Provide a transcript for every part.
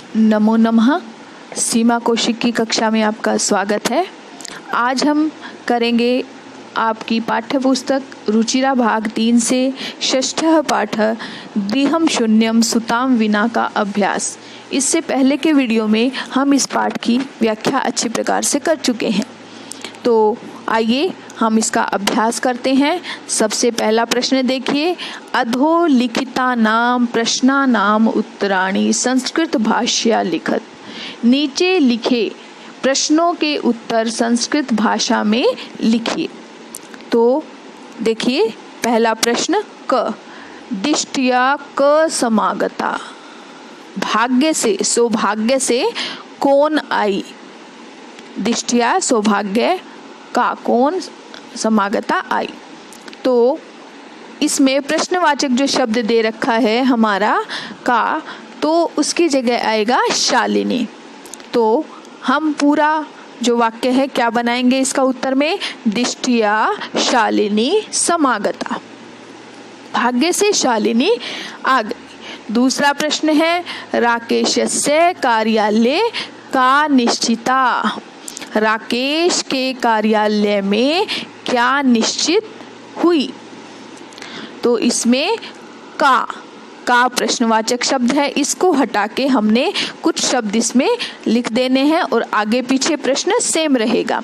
नमो नमः। सीमा कौशिक की कक्षा में आपका स्वागत है। आज हम करेंगे आपकी पाठ्य पुस्तक रुचिरा भाग 3 से षष्ठः पाठ गृहं शून्यं सुतां विना का अभ्यास। इससे पहले के वीडियो में हम इस पाठ की व्याख्या अच्छी प्रकार से कर चुके हैं, तो आइए हम इसका अभ्यास करते हैं। सबसे पहला प्रश्न देखिए, अधोलिखितानां प्रश्नानां उत्तराणि संस्कृत भाषया लिखत। नीचे लिखे प्रश्नों के उत्तर संस्कृत भाषा में लिखिए। तो देखिए पहला प्रश्न, क दिष्ट्या क समागता, भाग्य से सौभाग्य से कौन आई। दिष्ट्या सौभाग्य का कौन समागता आई। तो इसमें प्रश्नवाचक जो शब्द दे रखा है हमारा का, तो उसकी जगह आएगा शालिनी। तो हम पूरा जो वाक्य है क्या बनाएंगे इसका उत्तर में, दिष्ट्या शालिनी समागता, भाग्य से शालिनी आ गई। दूसरा प्रश्न है, राकेशस्य कार्यालय का निश्चिता, राकेश के कार्यालय में क्या निश्चित हुई। तो इसमें का प्रश्नवाचक शब्द है, इसको हटा के हमने कुछ शब्द इसमें लिख देने हैं और आगे पीछे प्रश्न सेम रहेगा।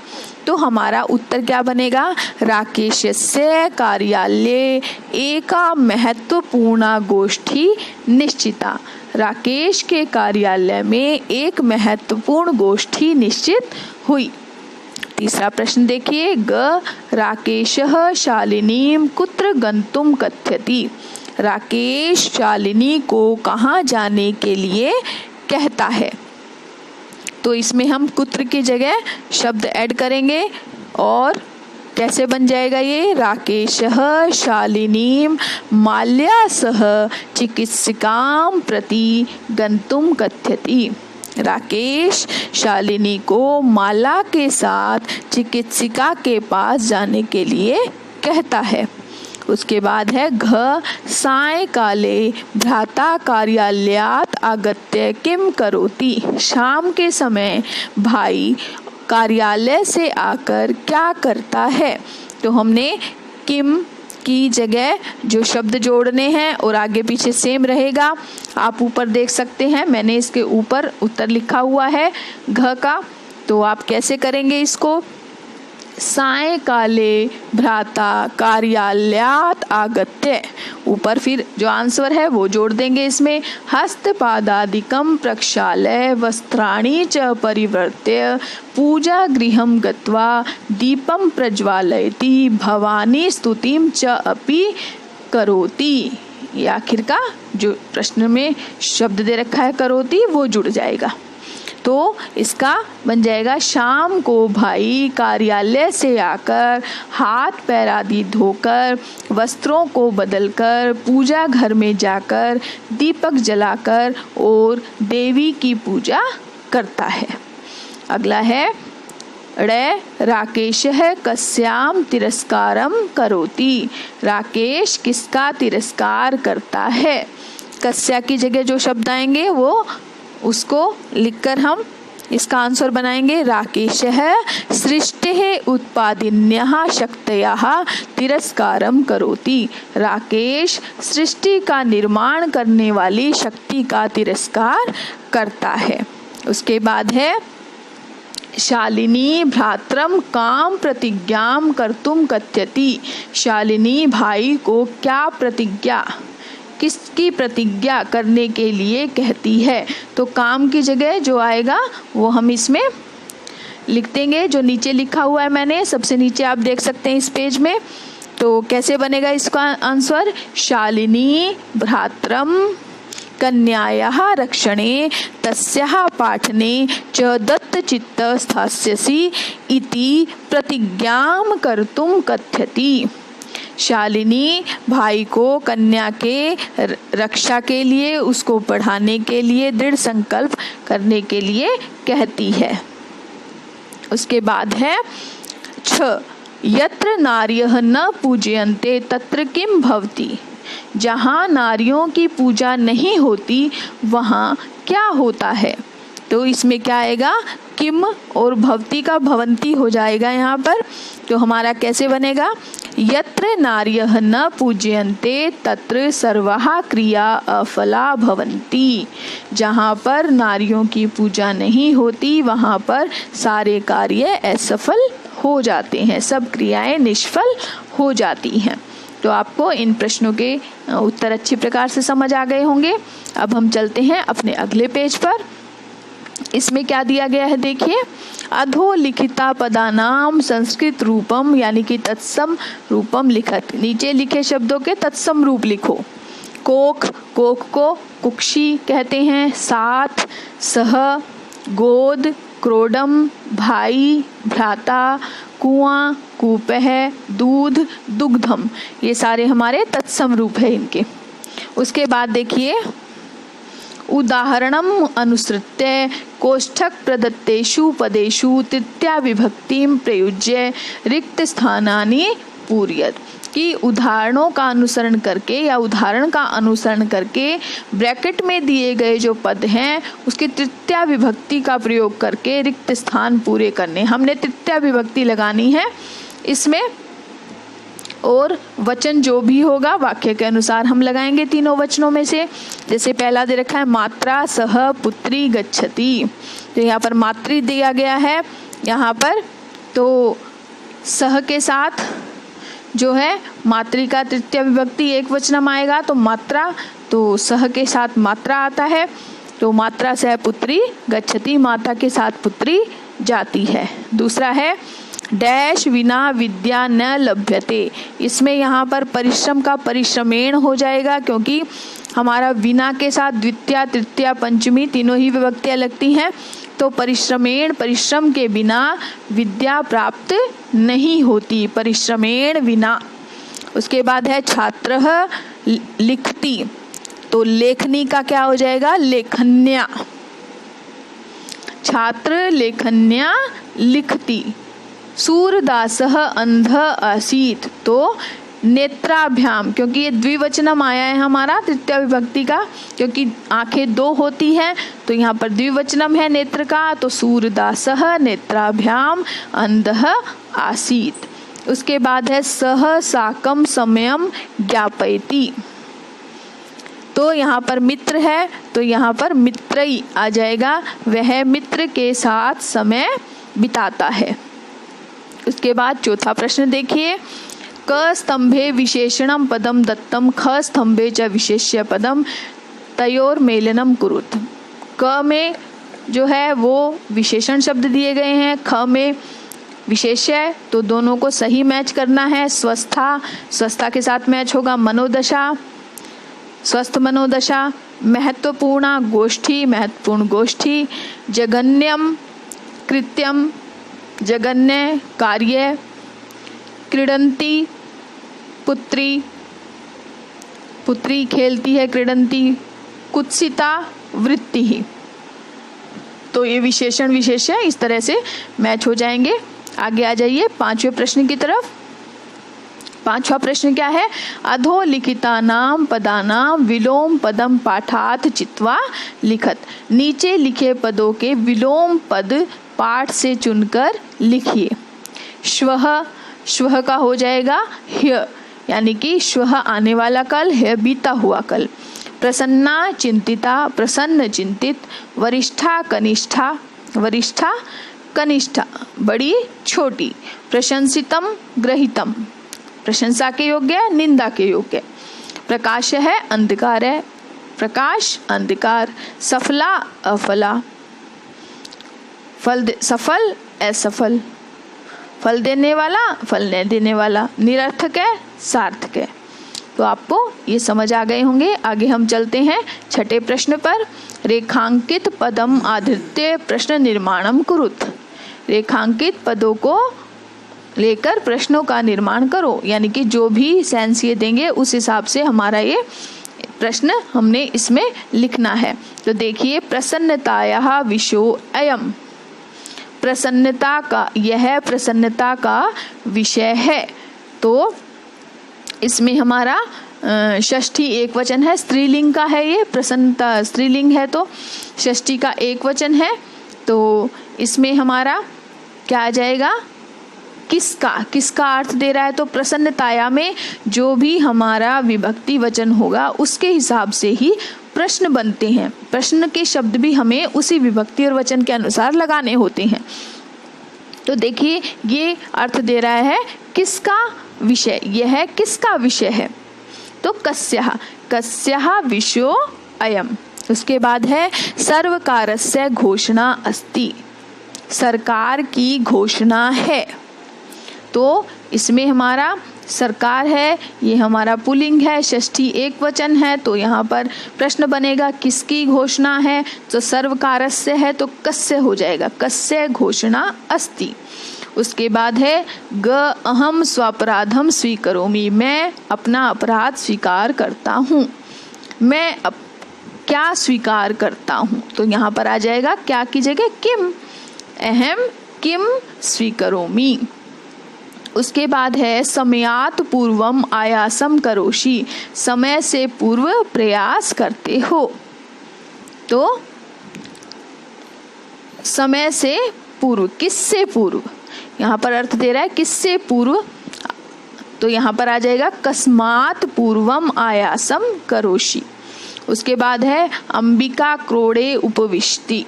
तो हमारा उत्तर क्या बनेगा, राकेशस्य कार्यालय एका महत्वपूर्ण गोष्ठी निश्चिता, राकेश के कार्यालय में एक महत्वपूर्ण गोष्ठी निश्चित हुई। तीसरा प्रश्न देखिए, ग राकेशः शालिनीं कुत्र गन्तुं कथयति, राकेश शालिनी को कहाँ जाने के लिए कहता है। तो इसमें हम कुत्र की जगह शब्द ऐड करेंगे और कैसे बन जाएगा ये, राकेशः शालिनीं माल्या सह चिकित्सिकां प्रति गन्तुं कथयति, राकेश शालिनी को माला के साथ चिकित्सिका के पास जाने के लिए कहता है। उसके बाद है, घ सायंकाले भ्राता कार्यालयात् आगत्य किम करोति, शाम के समय भाई कार्यालय से आकर क्या करता है। तो हमने किम की जगह जो शब्द जोड़ने हैं और आगे पीछे सेम रहेगा। आप ऊपर देख सकते हैं, मैंने इसके ऊपर उत्तर लिखा हुआ है घ का। तो आप कैसे करेंगे इसको, सायंकाले भ्राता कार्यालयात् आगत्य, ऊपर फिर जो आंसर है वो जोड़ देंगे इसमें, हस्तपादादिकं प्रक्षाल्य वस्त्राणि च परिवर्त्य पूजा गृहं गत्वा दीपं प्रज्वालयति भवानी स्तुतिं च अपि करोति। ये आखिर का जो प्रश्न में शब्द दे रखा है करोति वो जुड़ जाएगा। तो इसका बन जाएगा, शाम को भाई कार्यालय से आकर हाथ पैर आदि धोकर वस्त्रों को बदलकर पूजा घर में जाकर दीपक जलाकर और देवी की पूजा करता है। अगला है, ड़ राकेशः कस्यां तिरस्कारं करोति, राकेश किसका तिरस्कार करता है। कस्या की जगह जो शब्द आएंगे वो उसको लिखकर हम इसका आंसर बनाएंगे, राकेशः सृष्टेः उत्पादिन्यः शक्तयः तिरस्कारं करोति, राकेश सृष्टि का निर्माण करने वाली शक्ति का तिरस्कार करता है। उसके बाद है, शालिनी भ्रात्रं कां प्रतिज्ञां कर्तुं कथयति, शालिनी भाई को क्या प्रतिज्ञा, किसकी प्रतिज्ञा करने के लिए कहती है। तो काम की जगह जो आएगा वो हम इसमें लिख देंगे, जो नीचे लिखा हुआ है मैंने, सबसे नीचे आप देख सकते हैं इस पेज में। तो कैसे बनेगा इसका आंसर, शालिनी भ्रात्रं कन्यायाः रक्षणे तस्याः पाठने च दत्तचित्त स्थास्यसि इति प्रतिज्ञां कर्तुं कथयति, शालिनी भाई को कन्या के रक्षा के लिए, उसको पढ़ाने के लिए दृढ़ संकल्प करने के लिए कहती है। उसके बाद है, छ यत्र नार्यः न पूजयन्ते तत्र किं भवति, जहाँ नारियों की पूजा नहीं होती वहाँ क्या होता है? तो इसमें क्या आएगा? किम और भवती का भवंती हो जाएगा यहाँ पर। तो हमारा कैसे बनेगा? यत्र नार्यः न पूज्यन्ते तत्र सर्वाः क्रिया अफला भवन्ति। जहाँ पर नारियों की पूजा नहीं होती वहाँ पर सारे कार्य असफल हो जाते हैं, सब क्रियाएं निष्फल हो जाती हैं। तो आपको इन प्रश्नों के उत्तर अच्छी प्रकार से समझ आ गए होंगे। अब हम चलते हैं अपने अगले पेज पर। इसमें क्या दिया गया है देखिए, अधोलिखिता पदानाम संस्कृत रूपम यानी कि तत्सम रूपम लिखत। नीचे लिखे शब्दों के तत्सम रूप लिखो। कोक, कोक को कुक्षी कहते हैं। साथ, सह, गोद, क्रोडम, भाई, भ्राता, कुआं, कूपह, दूध, दुग्धम, ये सारे हमारे तत्सम रूप है इनके। उसके बाद देखिए, उदाहरणम अनुसृत्य कोष्ठक प्रदत्तेषु पदेषु तृतीया विभक्तिम प्रयुज्य रिक्त स्थानानि पूरयत। कि उदाहरणों का अनुसरण करके या उदाहरण का अनुसरण करके ब्रैकेट में दिए गए जो पद हैं उसकी तृतीया विभक्ति का प्रयोग करके रिक्त स्थान पूरे करने। हमने तृतीया विभक्ति लगानी है इसमें, और वचन जो भी होगा वाक्य के अनुसार हम लगाएंगे तीनों वचनों में से। जैसे पहला दे रखा है मात्रा सह पुत्री गच्छति, तो यहाँ पर मातृ दिया गया है यहाँ पर, तो सह के साथ जो है मातृ का तृतीय विभक्ति एक वचनम आएगा तो मात्रा, तो सह के साथ मात्रा आता है, तो मात्रा सह पुत्री गच्छति, माता के साथ पुत्री जाती है। दूसरा है डैश विना विद्या न लभ्यते। इसमें यहाँ पर परिश्रम का परिश्रमेण हो जाएगा, क्योंकि हमारा विना के साथ द्वितीया तृतीया पंचमी तीनों ही विभक्तियाँ लगती हैं, तो परिश्रमेण परिश्रम के बिना विद्या प्राप्त नहीं होती, परिश्रमेण बिना। उसके बाद है छात्रः लिखति, तो लेखनी का क्या हो जाएगा? लेखन्या। छात्र लेखन्या लिखति। सूरदासः अंध आसीत्, तो नेत्राभ्याम, क्योंकि ये द्विवचनम आया है हमारा तृतीय विभक्ति का, क्योंकि आंखें दो होती हैं तो यहाँ पर द्विवचनम है नेत्र का, तो सूरदासः नेत्राभ्याम अंधः आसीत्। उसके बाद है सह साकम समयम ज्ञापयति, तो यहाँ पर मित्र है तो यहाँ पर मित्रई आ जाएगा, वह मित्र के साथ समय बिताता है। उसके बाद चौथा प्रश्न देखिए, क स्तंभे विशेषणम पदम दत्तम ख स्तंभे च विशेष्य पदम तयोर मेलनम कुरुत। क में जो है वो विशेषण शब्द दिए गए हैं, ख में विशेष्य, तो दोनों को सही मैच करना है। स्वस्था, स्वस्थता के साथ मैच होगा मनोदशा, स्वस्थ मनोदशा। महत्वपूर्ण गोष्ठी, महत्वपूर्ण गोष्ठी। जगन्यम कृत्यम, जगन्य कार्य। क्रीडंती पुत्री, पुत्री खेलती है क्रीडंती। कुत्सिता वृत्ति ही, तो ये विशेषण विशेष्य इस तरह से मैच हो जाएंगे। आगे आ जाइए पांचवें प्रश्न की तरफ। पांचवा प्रश्न क्या है? अधोलिखितानाम पदानाम विलोम पदम पाठात चित्वा लिखत। नीचे लिखे पदों के विलोम पद पाठ से चुनकर लिखिए। श्वः, श्वः का हो जाएगा ह्य, यानी कि श्वः आने वाला कल, है बीता हुआ कल। प्रसन्ना चिंतिता, प्रसन्न चिंतित। वरिष्ठा कनिष्ठा, वरिष्ठा कनिष्ठा, बड़ी छोटी। प्रशंसितम ग्रहितम, प्रशंसा के योग्य, निंदा के योग्य। प्रकाश है अंधकार है, प्रकाश अंधकार। सफला अफला, सफल असफल। फल देने वाला, फल नहीं देने वाला। निरर्थक है, सार्थक है। तो आपको ये समझ आ गए होंगे। आगे हम चलते हैं छठे प्रश्न पर। रेखांकित पदम आधृत्य प्रश्न निर्माणम कुरुत। रेखांकित पदों को लेकर प्रश्नों का निर्माण करो, यानी कि जो भी सेंस ये देंगे उस हिसाब से हमारा ये प्रश्न हमने इसमें लिखना है। तो देखिए, प्रसन्नतायाः विषयो अयम्। प्रसन्नता का, यह प्रसन्नता का विषय है। तो इसमें हमारा षष्ठी एक वचन है, स्त्रीलिंग का है, ये प्रसन्नता स्त्रीलिंग है तो षष्ठी का एक वचन है। तो इसमें हमारा क्या आ जाएगा, किसका अर्थ दे रहा है, तो प्रसन्नताया में जो भी हमारा विभक्ति वचन होगा उसके हिसाब से ही प्रश्न बनते हैं। प्रश्न के शब्द भी हमें उसी विभक्ति और वचन के अनुसार लगाने होते हैं। तो देखिए ये अर्थ दे रहा है किसका विषय, यह है किसका विषय है, तो कस्याः विषयो अयम्। उसके बाद है सर्वकारस्य घोषणा अस्ति, सरकार की घोषणा है। तो इसमें हमारा सरकार है, ये हमारा पुल्लिंग है, षष्ठी एक वचन है, तो यहाँ पर प्रश्न बनेगा किसकी घोषणा है, तो सर्वकारस्य है तो कस्य हो जाएगा, कस्य घोषणा अस्ति। उसके बाद है ग अहम स्वापराधम स्वीकरोमि, मैं अपना अपराध स्वीकार करता हूँ, मैं क्या स्वीकार करता हूँ, तो यहाँ पर आ जाएगा क्या की जगह किम, अहम किम स्वीकरोमि। उसके बाद है समयात् पूर्वम आयासम करोषि, समय से पूर्व प्रयास करते हो, तो समय से पूर्व, किससे पूर्व, यहाँ पर अर्थ दे रहा है किससे पूर्व, तो यहाँ पर आ जाएगा कस्मात् पूर्वम आयासम करोषि। उसके बाद है अंबिका क्रोड़े उपविष्टि,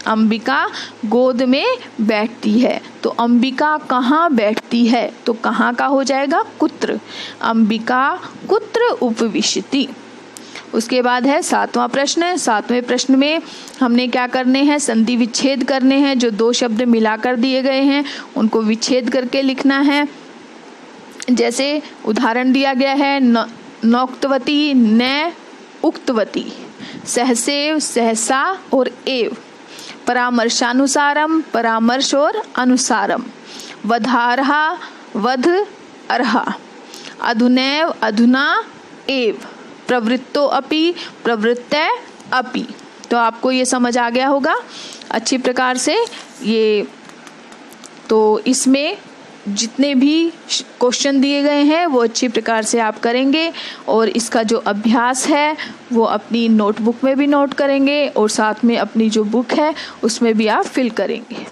अंबिका गोद में बैठती है, तो अंबिका कहाँ बैठती है, तो कहाँ का हो जाएगा कुत्र, अंबिका कुत्र उपविशति। उसके बाद है सातवां प्रश्न। सातवें प्रश्न में हमने क्या करने हैं, संधि विच्छेद करने हैं, जो दो शब्द मिलाकर दिए गए हैं उनको विच्छेद करके लिखना है। जैसे उदाहरण दिया गया है नोक्तवती न उक्तवती, सहसेव सहसा और एव, परामर्शानुसारम परामर्श और अनुसारम, वधारहा वध अर्हा, अधुनैव अधुना एव, प्रवृत्तो अपि प्रवृत्तै अपि। तो आपको ये समझ आ गया होगा अच्छी प्रकार से ये। तो इसमें जितने भी क्वेश्चन दिए गए हैं वो अच्छी प्रकार से आप करेंगे और इसका जो अभ्यास है वो अपनी नोटबुक में भी नोट करेंगे और साथ में अपनी जो बुक है उसमें भी आप फिल करेंगे।